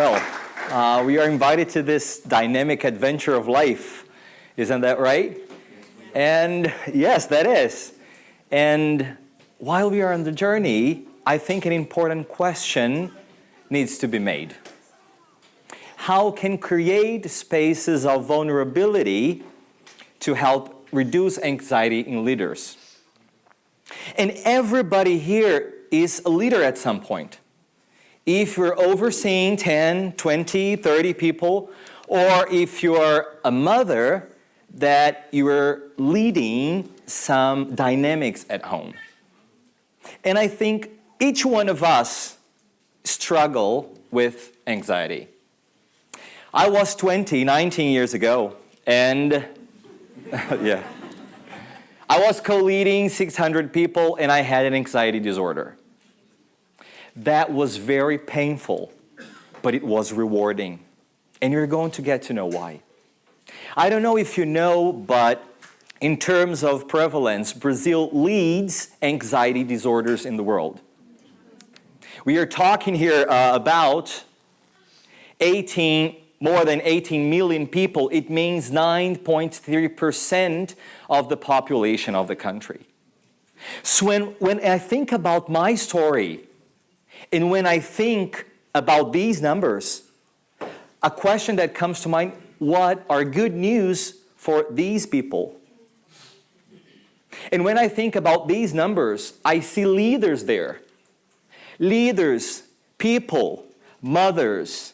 We are invited to this dynamic adventure of life. Isn't that right? And yes, that is. And while we are on the journey, I think an important question needs to be made. How can create spaces of vulnerability to help reduce anxiety in leaders? And everybody here is a leader at some point. If you're overseeing 10, 20, 30 people, or if you're a mother, that you're leading some dynamics at home. And I think each one of us struggle with anxiety. I was 19 years ago, and yeah. I was co-leading 600 people, and I had an anxiety disorder. That was very painful, but it was rewarding. And you're going to get to know why. I don't know if you know, but in terms of prevalence, Brazil leads anxiety disorders in the world. We are talking here about more than 18 million people. It means 9.3% of the population of the country. So when I think about my story, and when I think about these numbers, a question that comes to mind, what are good news for these people? And when I think about these numbers, I see leaders there. Leaders, people, mothers,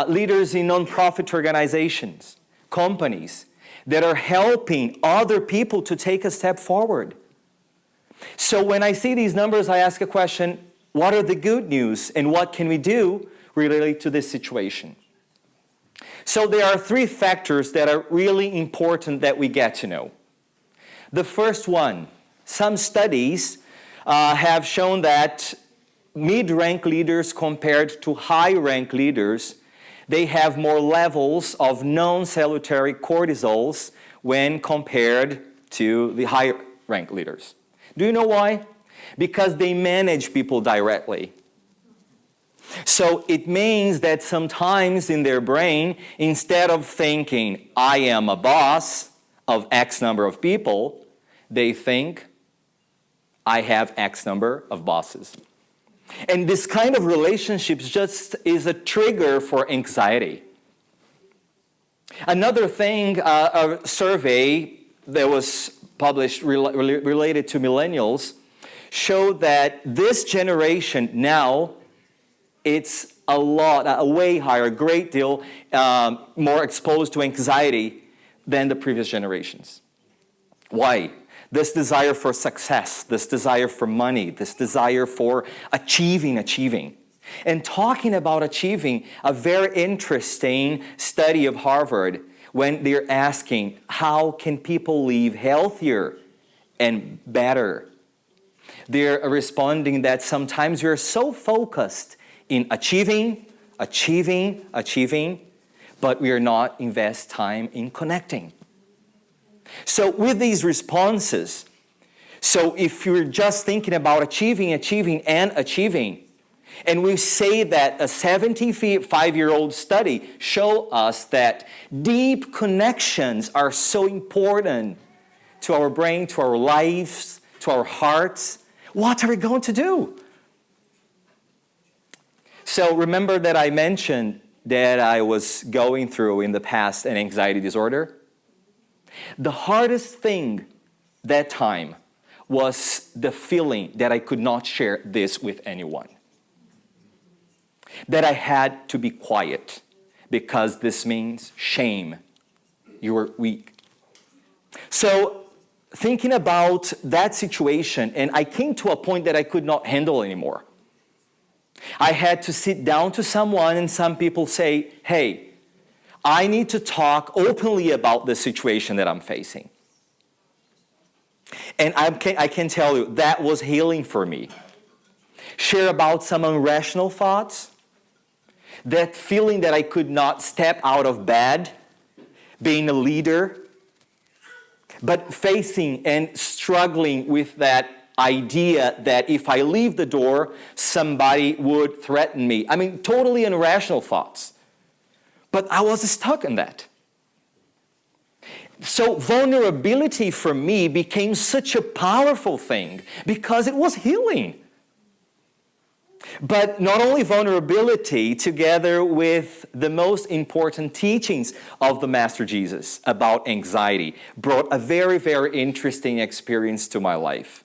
leaders in nonprofit organizations, companies that are helping other people to take a step forward. So when I see these numbers, I ask a question, what are the good news and what can we do related to this situation? So there are three factors that are really important that we get to know. The first one, some studies have shown that mid-rank leaders compared to high-rank leaders, they have more levels of non-salutary cortisols when compared to the high-rank leaders. Do you know why? Because they manage people directly. So it means that sometimes in their brain, instead of thinking, I am a boss of X number of people, they think, I have X number of bosses. And this kind of relationships just is a trigger for anxiety. Another thing, a survey that was published related to millennials showed that this generation now, it's a way higher, a great deal more exposed to anxiety than the previous generations. Why? This desire for success, this desire for money, this desire for achieving. And talking about achieving, a very interesting study of Harvard when they're asking, how can people live healthier and better? They're responding that sometimes you're so focused in achieving, but we are not invest time in connecting. So with these responses, so if you're just thinking about achieving, and we say that a 75-year-old study show us that deep connections are so important to our brain, to our lives, to our hearts, what are we going to do? So remember that I mentioned that I was going through in the past an anxiety disorder? The hardest thing that time was the feeling that I could not share this with anyone. That I had to be quiet because this means shame. You are weak. So thinking about that situation, and I came to a point that I could not handle anymore. I had to sit down to someone, and some people say, hey, I need to talk openly about the situation that I'm facing. And I can tell you, that was healing for me. Share about some irrational thoughts, that feeling that I could not step out of bed, being a leader, but facing and struggling with that idea that if I leave the door, somebody would threaten me. I mean, totally irrational thoughts. But I was stuck in that. So vulnerability for me became such a powerful thing because it was healing. But not only vulnerability, together with the most important teachings of the Master Jesus about anxiety, brought a very, very interesting experience to my life.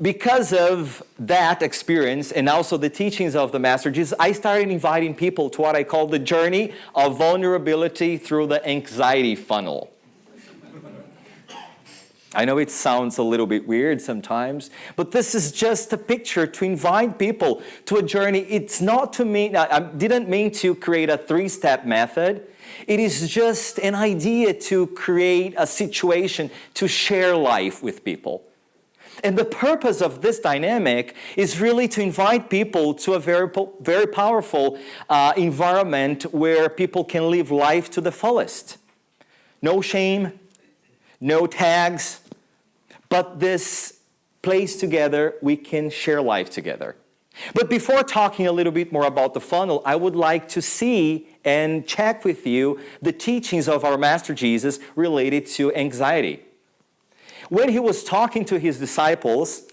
Because of that experience and also the teachings of the Master Jesus, I started inviting people to what I call the journey of vulnerability through the anxiety funnel. I know it sounds a little bit weird sometimes, but this is just a picture to invite people to a journey. It's not to mean, I didn't mean to create a 3-step method. It is just an idea to create a situation to share life with people. And the purpose of this dynamic is really to invite people to a very powerful environment where people can live life to the fullest. No shame, no tags, but this place together, we can share life together. But before talking a little bit more about the funnel, I would like to see and check with you the teachings of our Master Jesus related to anxiety. When he was talking to his disciples,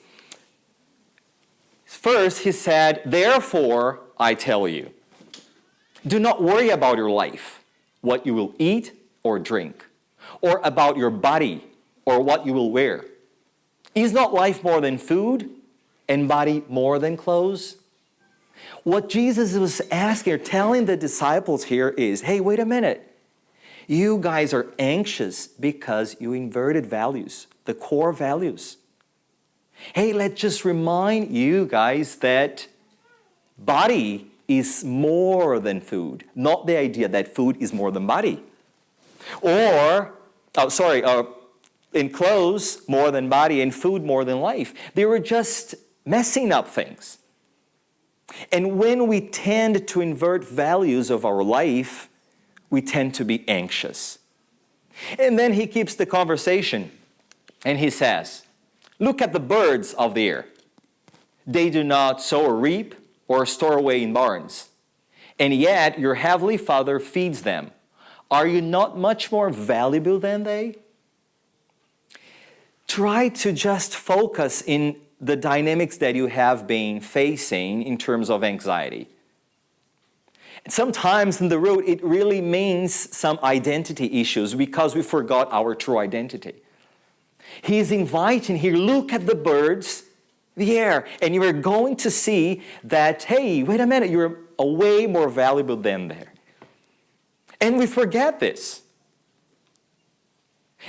first he said, "Therefore I tell you, do not worry about your life, what you will eat or drink, or about your body or what you will wear. Is not life more than food, and body more than clothes?" What Jesus was asking or telling the disciples here is, hey, wait a minute. You guys are anxious because you inverted values, the core values. Hey, let's just remind you guys that body is more than food, not the idea that food is more than body. In clothes more than body, and food more than life. They were just messing up things. And when we tend to invert values of our life, we tend to be anxious. And then he keeps the conversation and he says, "Look at the birds of the air. They do not sow or reap or store away in barns, and yet your heavenly Father feeds them. Are you not much more valuable than they?" Try to just focus in the dynamics that you have been facing in terms of anxiety. Sometimes in the road, it really means some identity issues because we forgot our true identity. He's inviting here, look at the birds, the air, and you are going to see that, hey, wait a minute, you're way more valuable than there. And we forget this.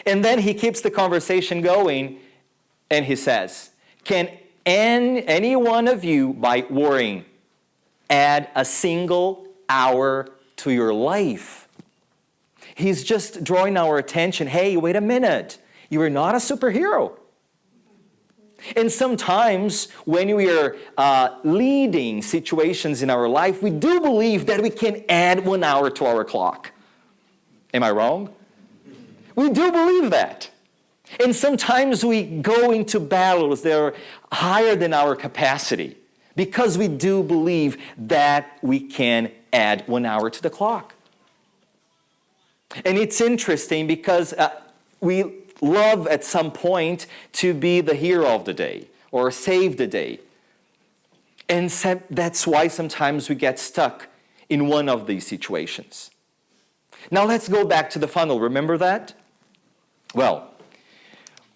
And then he keeps the conversation going, and he says, "Can any one of you, by worrying, add a single hour to your life?" He's just drawing our attention, hey, wait a minute, you are not a superhero. And sometimes when we are leading situations in our life, we do believe that we can add 1 hour to our clock. Am I wrong? We do believe that. And sometimes we go into battles that are higher than our capacity because we do believe that we can add 1 hour to the clock. And it's interesting because we love at some point to be the hero of the day or save the day. And that's why sometimes we get stuck in one of these situations. Now let's go back to the funnel. Remember that? Well,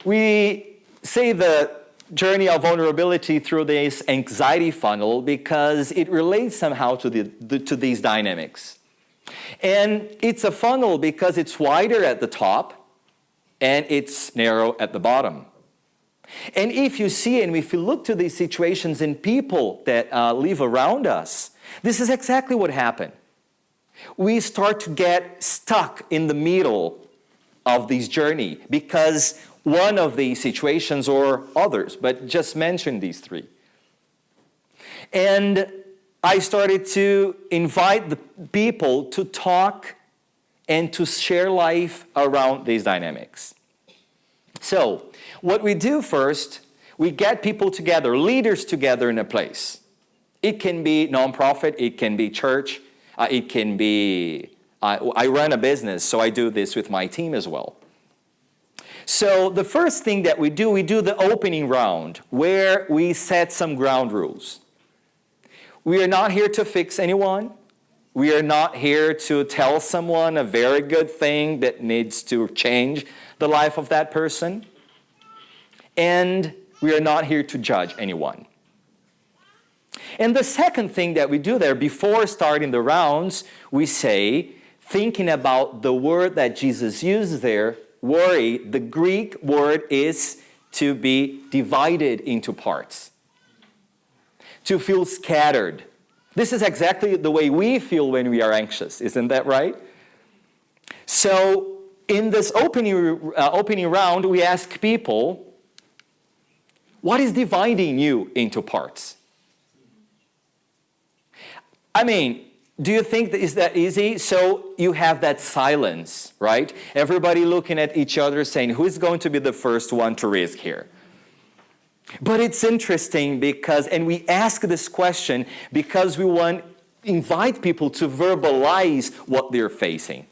we say the journey of vulnerability through this anxiety funnel because it relates somehow to these dynamics. And it's a funnel because it's wider at the top and it's narrow at the bottom. And if you see and if you look to these situations in people that live around us, this is exactly what happened. We start to get stuck in the middle of this journey because one of these situations or others, but just mention these three. And I started to invite the people to talk and to share life around these dynamics. So, what we do first, we get people together, leaders together in a place. It can be nonprofit, it can be church, it can be, I run a business, so I do this with my team as well. So the first thing that we do the opening round, where we set some ground rules. We are not here to fix anyone. We are not here to tell someone a very good thing that needs to change the life of that person. And we are not here to judge anyone. And the second thing that we do there, before starting the rounds, we say, thinking about the word that Jesus used there, worry, the Greek word is to be divided into parts, to feel scattered. This is exactly the way we feel when we are anxious, isn't that right? So in this opening round, we ask people, what is dividing you into parts? I mean, do you think that is that easy? So you have that silence, right? Everybody looking at each other saying, who is going to be the first one to risk here? But it's interesting because, and we ask this question because we want to invite people to verbalize what they're facing.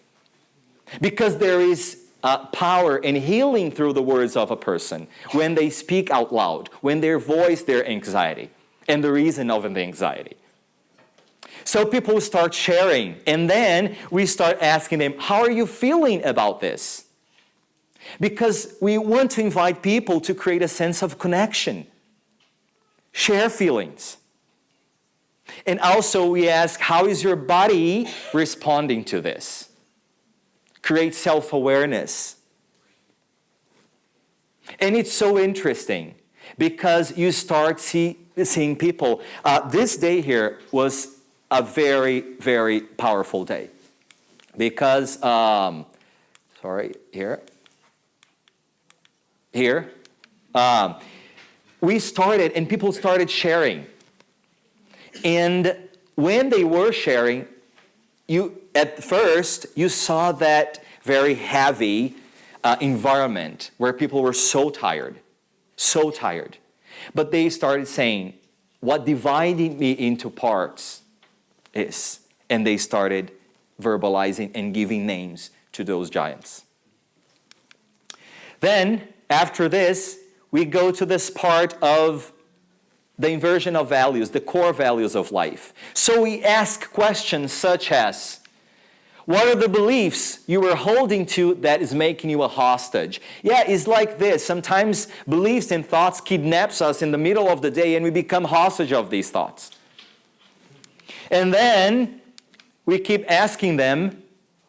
Because there is power and healing through the words of a person when they speak out loud, when they voice their anxiety and the reason of the anxiety. So people start sharing, and then we start asking them, how are you feeling about this? Because we want to invite people to create a sense of connection, share feelings. And also we ask, how is your body responding to this? Create self-awareness. And it's so interesting because you start seeing people. This day here was a very, very powerful day because, we started and people started sharing. And when they were sharing, at first you saw that very heavy environment where people were so tired. But they started saying, what divided me into parts is, and they started verbalizing and giving names to those giants. Then, after this, we go to this part of the inversion of values, the core values of life. So we ask questions such as, what are the beliefs you were holding to that is making you a hostage? Yeah, it's like this. Sometimes beliefs and thoughts kidnaps us in the middle of the day and we become hostage of these thoughts. And then we keep asking them,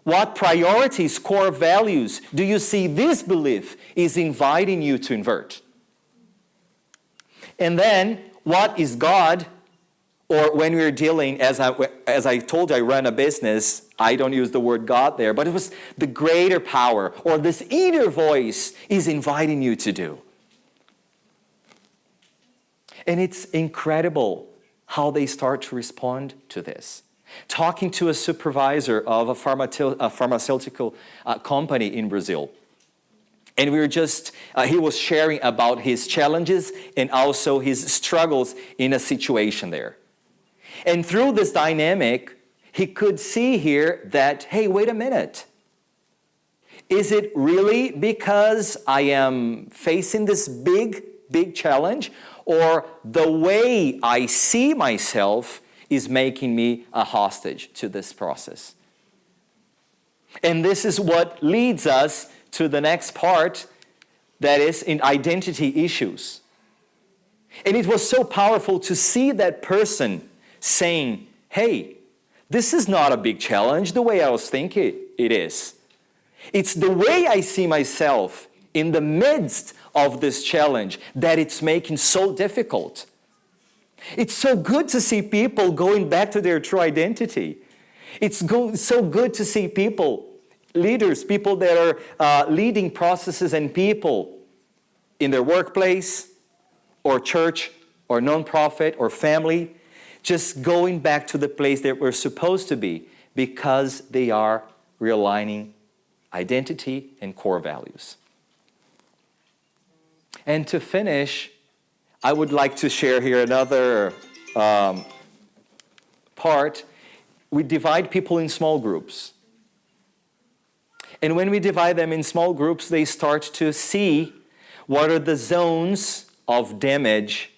what priorities, core values, do you see this belief is inviting you to invert? And then, what is God? Or when we're dealing, as I told you, I run a business, I don't use the word God there, but it was the greater power, or this inner voice is inviting you to do. And it's incredible how they start to respond to this. Talking to a supervisor of a pharmaceutical company in Brazil. And we were he was sharing about his challenges and also his struggles in a situation there. And through this dynamic, he could see here that, hey, wait a minute. Is it really because I am facing this big challenge? Or the way I see myself is making me a hostage to this process? And this is what leads us to the next part, that is in identity issues. And it was so powerful to see that person saying, hey, this is not a big challenge the way I was thinking it is. It's the way I see myself in the midst of this challenge that it's making so difficult. It's so good to see people going back to their true identity. It's so good to see people, leaders, people that are leading processes and people in their workplace or church or nonprofit or family, just going back to the place that we're supposed to be because they are realigning identity and core values. And to finish, I would like to share here another part. We divide people in small groups. And when we divide them in small groups, they start to see what are the zones of damage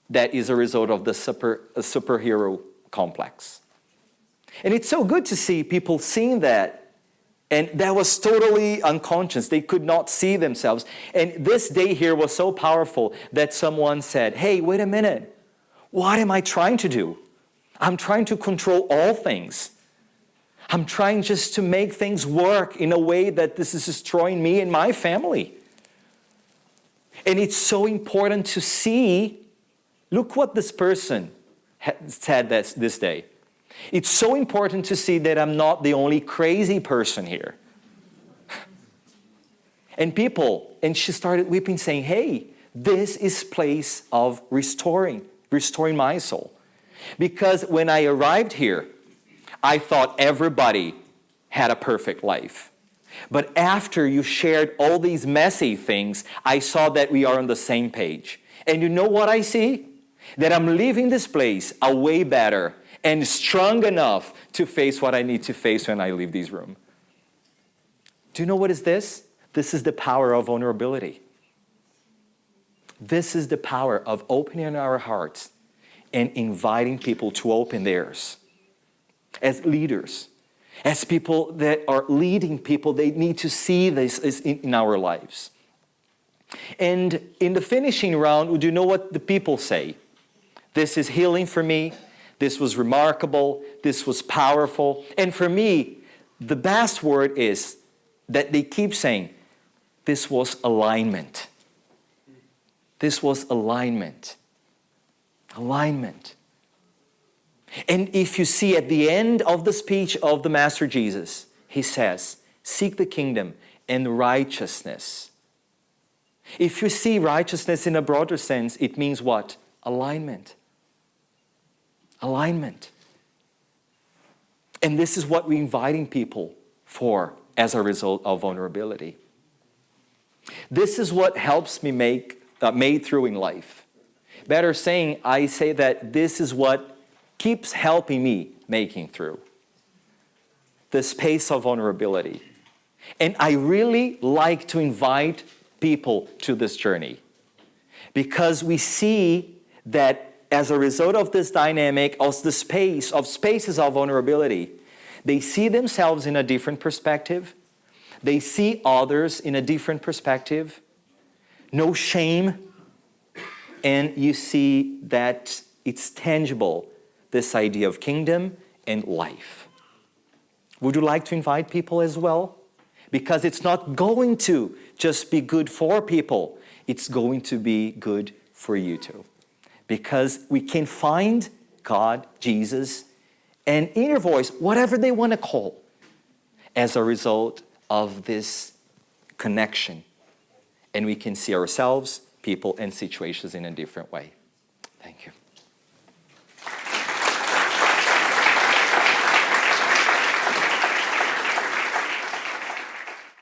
that is a result of the superhero complex. And it's so good to see people seeing that. And that was totally unconscious. They could not see themselves. And this day here was so powerful that someone said, hey, wait a minute. What am I trying to do? I'm trying to control all things. I'm trying just to make things work in a way that this is destroying me and my family. And it's so important to see, look what this person said this day. It's so important to see that I'm not the only crazy person here. And she started weeping, saying, hey, this is place of restoring my soul. Because when I arrived here, I thought everybody had a perfect life. But after you shared all these messy things, I saw that we are on the same page. And you know what I see? That I'm leaving this place a way better and strong enough to face what I need to face when I leave this room. Do you know what is this? This is the power of vulnerability. This is the power of opening our hearts and inviting people to open theirs. As leaders, as people that are leading people, they need to see this in our lives. And in the finishing round, do you know what the people say? This is healing for me. This was remarkable. This was powerful. And for me, the best word is that they keep saying, this was alignment. This was alignment. Alignment. And if you see at the end of the speech of the Master Jesus, he says, seek the kingdom and righteousness. If you see righteousness in a broader sense, it means what? Alignment. Alignment. And this is what we're inviting people for as a result of vulnerability. This is what helps me made through in life. Better saying, I say that this is what keeps helping me making through. The space of vulnerability. And I really like to invite people to this journey because we see that as a result of this dynamic of the spaces of vulnerability, they see themselves in a different perspective. They see others in a different perspective. No shame. And you see that it's tangible, this idea of kingdom and life. Would you like to invite people as well? Because it's not going to just be good for people. It's going to be good for you too. Because we can find God, Jesus, and inner voice, whatever they want to call, as a result of this connection. And we can see ourselves, people, and situations in a different way. Thank you.